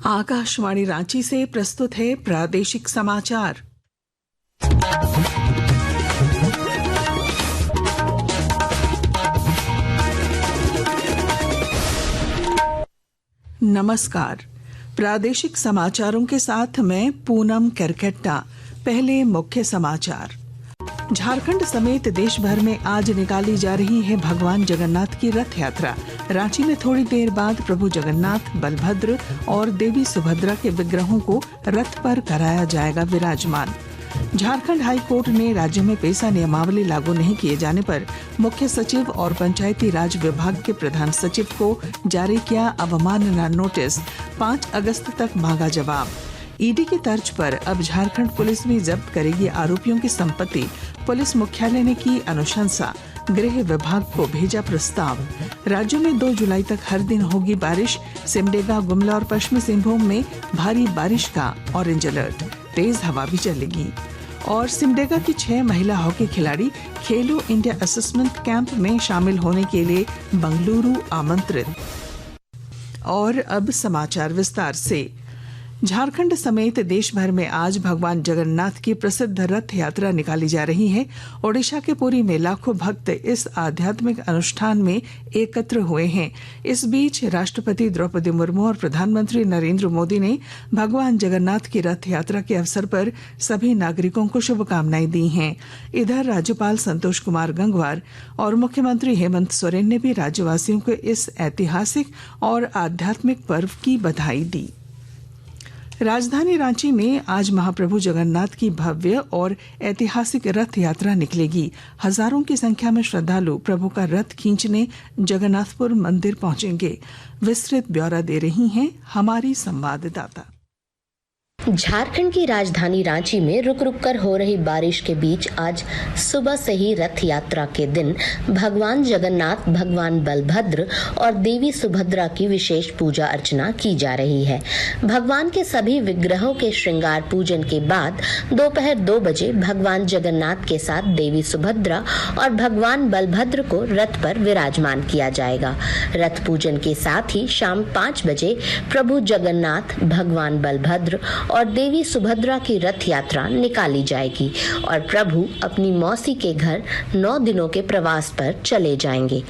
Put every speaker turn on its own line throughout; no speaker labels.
आकाशवाणी रांची से प्रस्तुत है प्रादेशिक समाचार। नमस्कार, प्रादेशिक समाचारों के साथ मैं पूनम करकेट्टा। पहले मुख्य समाचार। झारखंड समेत देश भर में आज निकाली जा रही है भगवान जगन्नाथ की रथ यात्रा। रांची में थोड़ी देर बाद प्रभु जगन्नाथ, बलभद्र और देवी सुभद्रा के विग्रहों को रथ पर कराया जाएगा विराजमान। झारखंड हाई कोर्ट ने राज्य में पेसा नियमावली लागू नहीं किए जाने पर मुख्य सचिव और पंचायती राज विभाग के प्रधान सचिव को जारी किया अवमानना नोटिस। 5 अगस्त तक मांगा जवाब। ईडी की तर्ज पर अब झारखंड पुलिस भी जब्त करेगी आरोपियों की संपत्ति। पुलिस मुख्यालय ने की अनुशंसा। गृह विभाग को भेजा प्रस्ताव। राज्य में 2 जुलाई तक हर दिन होगी बारिश। सिमडेगा, गुमला और पश्चिमी सिंहभूम में भारी बारिश का ऑरेंज अलर्ट। तेज हवा भी चलेगी। और सिमडेगा की 6 महिला हॉकी खिलाड़ी खेलो इंडिया असेसमेंट कैंप में शामिल होने के लिए बंगलुरु आमंत्रित। और अब समाचार विस्तार से। झारखंड समेत देश भर में आज भगवान जगन्नाथ की प्रसिद्ध रथ यात्रा निकाली जा रही है। ओडिशा के पुरी में लाखों भक्त इस आध्यात्मिक अनुष्ठान में एकत्र हुए हैं। इस बीच राष्ट्रपति द्रौपदी मुर्मू और प्रधानमंत्री नरेंद्र मोदी ने भगवान जगन्नाथ की रथ यात्रा के अवसर पर सभी नागरिकों को शुभकामनाएं दी हैं। इधर राज्यपाल संतोष कुमार गंगवार और मुख्यमंत्री हेमंत सोरेन ने भी राज्यवासियों को इस ऐतिहासिक और आध्यात्मिक पर्व की बधाई दी। राजधानी रांची में आज महाप्रभु जगन्नाथ की भव्य और ऐतिहासिक रथ यात्रा निकलेगी। हजारों की संख्या में श्रद्धालु प्रभु का रथ खींचने जगन्नाथपुर मंदिर पहुंचेंगे। विस्तृत ब्यौरा दे रही हैं हमारी संवाददाता।
झारखंड की राजधानी रांची में रुक रुक कर हो रही बारिश के बीच आज सुबह से ही रथ यात्रा के दिन भगवान जगन्नाथ, भगवान बलभद्र और देवी सुभद्रा की विशेष पूजा अर्चना की जा रही है। भगवान के सभी विग्रहों के श्रृंगार पूजन के बाद दोपहर 2 बजे भगवान जगन्नाथ के साथ देवी सुभद्रा और भगवान बलभद्र को रथ पर विराजमान किया जाएगा। रथ पूजन के साथ ही शाम 5 बजे प्रभु जगन्नाथ, भगवान बलभद्र और देवी सुभद्रा की रथ यात्रा निकाली जाएगी और प्रभु अपनी मौसी के घर 9 दिनों के प्रवास पर चले जाएंगे।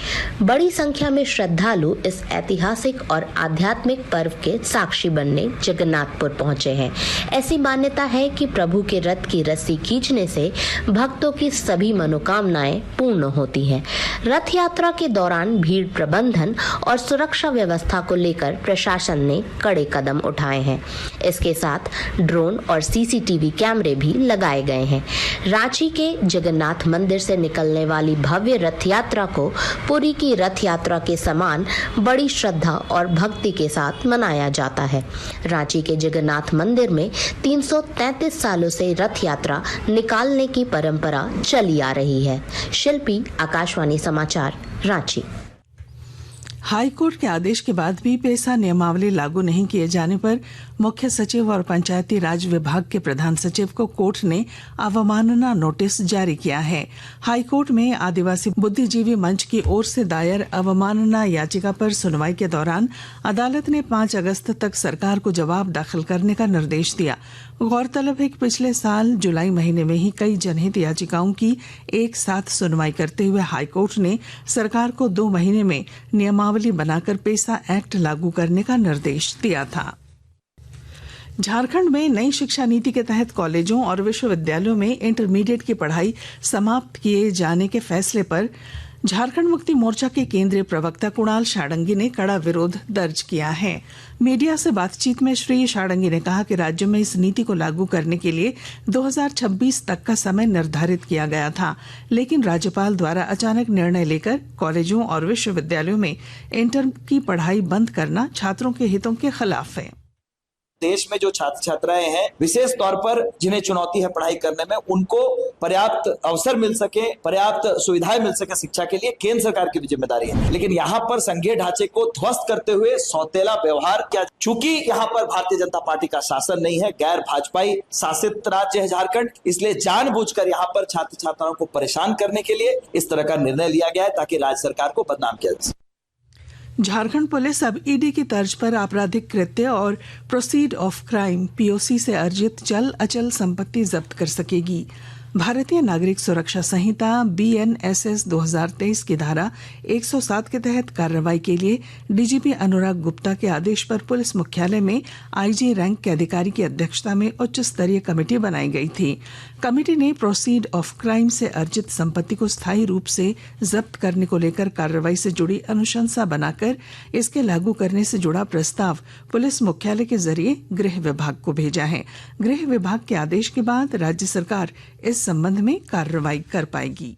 बड़ी संख्या में श्रद्धालु इस ऐतिहासिक और आध्यात्मिक पर्व के साक्षी बनने जगन्नाथपुर पहुंचे हैं। ऐसी मान्यता है कि प्रभु के रथ की रस्सी खींचने से भक्तों की सभी मनोकामनाएं पूर्ण होती हैं। रथ यात्रा के दौरान भीड़ प्रबंधन और सुरक्षा व्यवस्था को लेकर प्रशासन ने कड़े कदम उठाए हैं। इसके साथ ड्रोन और सीसीटीवी कैमरे भी लगाए गए हैं। रांची के जगन्नाथ मंदिर से निकलने वाली भव्य रथ यात्रा को पुरी की रथ यात्रा के समान बड़ी श्रद्धा और भक्ति के साथ मनाया जाता है। रांची के जगन्नाथ मंदिर में 333 सालों से रथ यात्रा निकालने की परंपरा चली आ रही है। शिल्पी, आकाशवाणी समाचार, रांची।
हाईकोर्ट के आदेश के बाद भी पेसा नियमावली लागू नहीं किए जाने पर मुख्य सचिव और पंचायती राज विभाग के प्रधान सचिव को कोर्ट ने अवमानना नोटिस जारी किया है। हाईकोर्ट में आदिवासी बुद्धिजीवी मंच की ओर से दायर अवमानना याचिका पर सुनवाई के दौरान अदालत ने 5 अगस्त तक सरकार को जवाब दाखिल करने का निर्देश दिया। गौरतलब है कि पिछले साल जुलाई महीने में ही कई जनहित याचिकाओं की एक साथ सुनवाई करते हुए हाईकोर्ट ने सरकार को 2 महीने में नियमावली बनाकर पेसा एक्ट लागू करने का निर्देश दिया था। झारखंड में नई शिक्षा नीति के तहत कॉलेजों और विश्वविद्यालयों में इंटरमीडिएट की पढ़ाई समाप्त किए जाने के फैसले पर झारखंड मुक्ति मोर्चा के केंद्रीय प्रवक्ता कुणाल शाडंगी ने कड़ा विरोध दर्ज किया है। मीडिया से बातचीत में श्री शाडंगी ने कहा कि राज्य में इस नीति को लागू करने के लिए 2026 तक का समय निर्धारित किया गया था, लेकिन राज्यपाल द्वारा अचानक निर्णय लेकर कॉलेजों और विश्वविद्यालयों में इंटर की पढ़ाई बंद करना छात्रों के हितों के खिलाफ है।
देश में जो छात्र छात्राएं हैं, विशेष तौर पर जिन्हें चुनौती है पढ़ाई करने में, उनको पर्याप्त अवसर मिल सके, पर्याप्त सुविधाएं मिल सके शिक्षा के लिए, केंद्र सरकार की भी जिम्मेदारी है। लेकिन यहाँ पर संघीय ढांचे को ध्वस्त करते हुए सौतेला व्यवहार किया। चूंकि यहाँ पर भारतीय जनता पार्टी का शासन नहीं है, गैर भाजपाई शासित राज्य है झारखंड, इसलिए जानबूझकर यहाँ पर छात्र छात्राओं को परेशान करने के लिए इस तरह का निर्णय लिया गया है ताकि राज्य सरकार को बदनाम किया जा सके।
झारखंड पुलिस अब ईडी की तर्ज पर आपराधिक कृत्य और प्रोसीड ऑफ क्राइम पीओसी से अर्जित चल अचल संपत्ति जब्त कर सकेगी। भारतीय नागरिक सुरक्षा संहिता बीएनएसएस 2023 की धारा 107 के तहत कार्रवाई के लिए डीजीपी अनुराग गुप्ता के आदेश पर पुलिस मुख्यालय में आईजी रैंक के अधिकारी की अध्यक्षता में उच्च स्तरीय कमेटी बनाई गई थी। कमेटी ने प्रोसीड ऑफ क्राइम से अर्जित संपत्ति को स्थायी रूप से जब्त करने को लेकर कार्रवाई से जुड़ी अनुशंसा बनाकर इसके लागू करने से जुड़ा प्रस्ताव पुलिस मुख्यालय के जरिए गृह विभाग को भेजा है। गृह विभाग के आदेश के बाद राज्य सरकार इस संबंध में कार्रवाई कर पाएगी।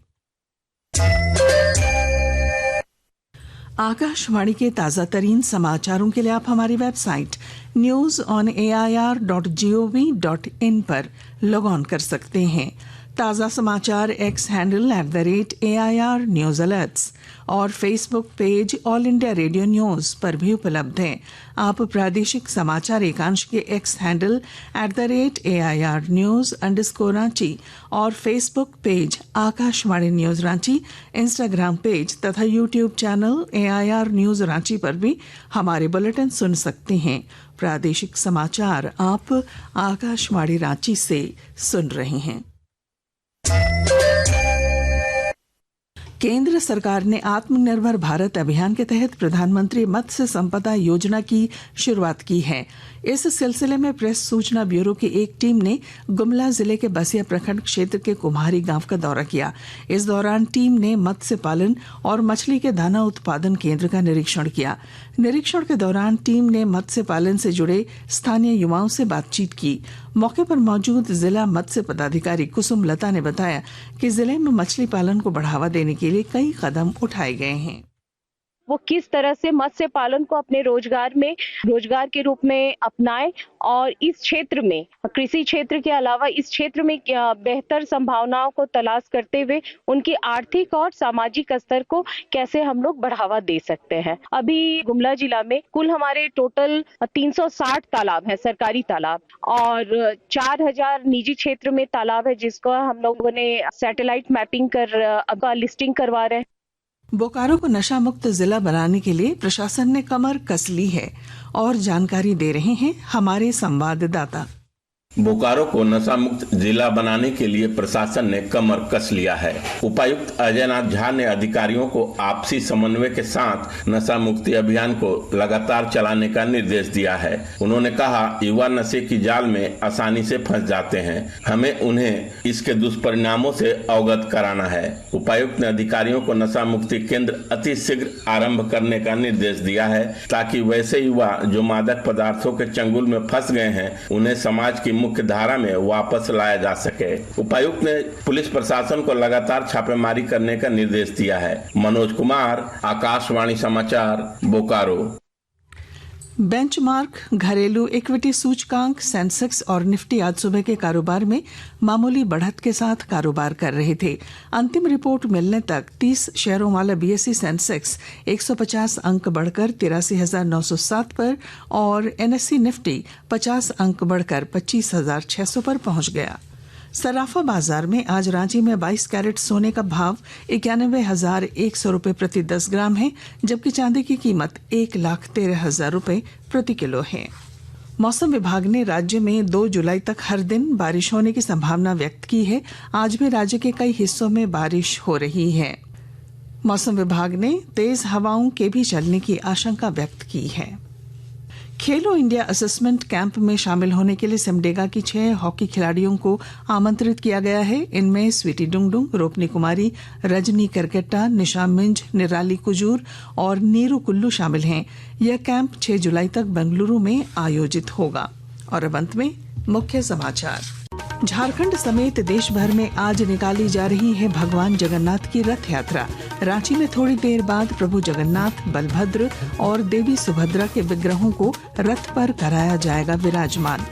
आकाशवाणी के ताजा तरीन समाचारों के लिए आप हमारी वेबसाइट news.air.gov.in पर लॉग ऑन कर सकते हैं। ताजा समाचार X handle @AIR news alerts और Facebook page All India Radio news पर भी उपलब्ध हैं। आप प्रादेशिक समाचार एकांश के एक्स हैंडल @AIR news_रांची और Facebook page Akashvani news Ranchi, Instagram page तथा YouTube channel AIR news Ranchi पर भी हमारे बुलेटिन सुन सकते हैं। प्रादेशिक समाचार आप आकाशवाणी रांची से सुन रहे हैं। केंद्र सरकार ने आत्मनिर्भर भारत अभियान के तहत प्रधानमंत्री मत्स्य संपदा योजना की शुरुआत की है। इस सिलसिले में प्रेस सूचना ब्यूरो की एक टीम ने गुमला जिले के बसिया प्रखंड क्षेत्र के कुम्हारी गांव का दौरा किया। इस दौरान टीम ने मत्स्य पालन और मछली के दाना उत्पादन केंद्र का निरीक्षण किया। निरीक्षण के दौरान टीम ने मत्स्य पालन से जुड़े स्थानीय युवाओं से बातचीत की। मौके पर मौजूद जिला मत्स्य पदाधिकारी कुसुम लता ने बताया कि जिले में मछली पालन को बढ़ावा देने के लिए कई कदम उठाए गए हैं।
वो किस तरह से मत्स्य पालन को अपने रोजगार के रूप में अपनाए और इस क्षेत्र में, कृषि क्षेत्र के अलावा इस क्षेत्र में बेहतर संभावनाओं को तलाश करते हुए उनकी आर्थिक और सामाजिक स्तर को कैसे हम लोग बढ़ावा दे सकते हैं। अभी गुमला जिला में कुल हमारे टोटल 360 तालाब है, सरकारी तालाब, और 4000 निजी क्षेत्र में तालाब है, जिसको हम लोगों ने सैटेलाइट मैपिंग कर अब लिस्टिंग करवा रहे हैं।
बोकारो को नशा मुक्त जिला बनाने के लिए प्रशासन ने कमर कस ली है और जानकारी दे रहे हैं हमारे संवाददाता।
बोकारो को नशा मुक्त जिला बनाने के लिए प्रशासन ने कमर कस लिया है। उपायुक्त अजय नाथ झा ने अधिकारियों को आपसी समन्वय के साथ नशा मुक्ति अभियान को लगातार चलाने का निर्देश दिया है। उन्होंने कहा, युवा नशे की जाल में आसानी से फंस जाते हैं, हमें उन्हें इसके दुष्परिणामों से अवगत कराना है। उपायुक्त ने अधिकारियों को नशा मुक्ति केंद्र अति शीघ्र आरंभ करने का निर्देश दिया है, ताकि वैसे युवा जो मादक पदार्थों के चंगुल में फंस गए हैं उन्हें समाज की मुख्य धारा में वापस लाया जा सके। उपायुक्त ने पुलिस प्रशासन को लगातार छापेमारी करने का निर्देश दिया है। मनोज कुमार, आकाशवाणी समाचार, बोकारो।
बेंचमार्क घरेलू इक्विटी सूचकांक सेंसेक्स और निफ्टी आज सुबह के कारोबार में मामूली बढ़त के साथ कारोबार कर रहे थे। अंतिम रिपोर्ट मिलने तक 30 शेयरों वाला बीएसई सेंसेक्स 150 अंक बढ़कर 83,907 पर और एनएसई निफ्टी 50 अंक बढ़कर 25,600 पर पहुंच गया। सराफा बाजार में आज रांची में 22 कैरेट सोने का भाव 91,100 रुपए प्रति 10 ग्राम है, जबकि चांदी की कीमत 1,13,000 रुपए प्रति किलो है। मौसम विभाग ने राज्य में 2 जुलाई तक हर दिन बारिश होने की संभावना व्यक्त की है। आज भी राज्य के कई हिस्सों में बारिश हो रही है। मौसम विभाग ने तेज हवाओं के भी चलने की आशंका व्यक्त की है। खेलो इंडिया असेसमेंट कैंप में शामिल होने के लिए सिमडेगा की 6 हॉकी खिलाड़ियों को आमंत्रित किया गया है। इनमें स्वीटी डुंगडुंग, रोपनी कुमारी, रजनी करकेट्टा, निशा मिंज, निराली कुजूर और नीरू कुल्लू शामिल हैं। यह कैंप 6 जुलाई तक बेंगलुरु में आयोजित होगा। और अब अंत में मुख्य समाचार। झारखंड समेत देश भर में आज निकाली जा रही है भगवान जगन्नाथ की रथ यात्रा। रांची में थोड़ी देर बाद प्रभु जगन्नाथ, बलभद्र और देवी सुभद्रा के विग्रहों को रथ पर कराया जाएगा विराजमान।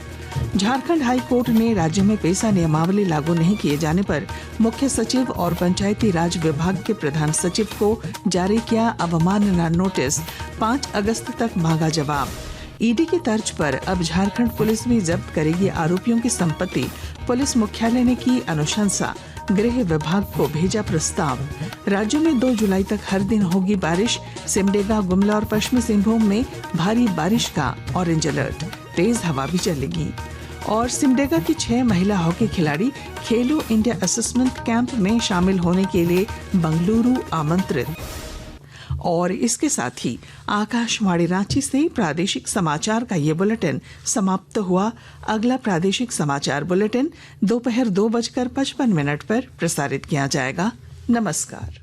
झारखंड हाई कोर्ट ने राज्य में पेशा नियमावली लागू नहीं किए जाने पर मुख्य सचिव और पंचायती राज विभाग के प्रधान सचिव को जारी किया अवमानना नोटिस। 5 अगस्त तक मांगा जवाब। ईडी की तर्ज पर अब झारखंड पुलिस भी जब्त करेगी आरोपियों की संपत्ति। पुलिस मुख्यालय ने की अनुशंसा। गृह विभाग को भेजा प्रस्ताव। राज्य में 2 जुलाई तक हर दिन होगी बारिश। सिमडेगा, गुमला और पश्चिमी सिंहभूम में भारी बारिश का ऑरेंज अलर्ट। तेज हवा भी चलेगी। और सिमडेगा की 6 महिला हॉकी खिलाड़ी खेलो इंडिया असेसमेंट कैंप में शामिल होने के लिए बंगलुरु आमंत्रित। और इसके साथ ही आकाशवाणी रांची से प्रादेशिक समाचार का ये बुलेटिन समाप्त हुआ। अगला प्रादेशिक समाचार बुलेटिन दोपहर 2:55 पर प्रसारित किया जाएगा। नमस्कार।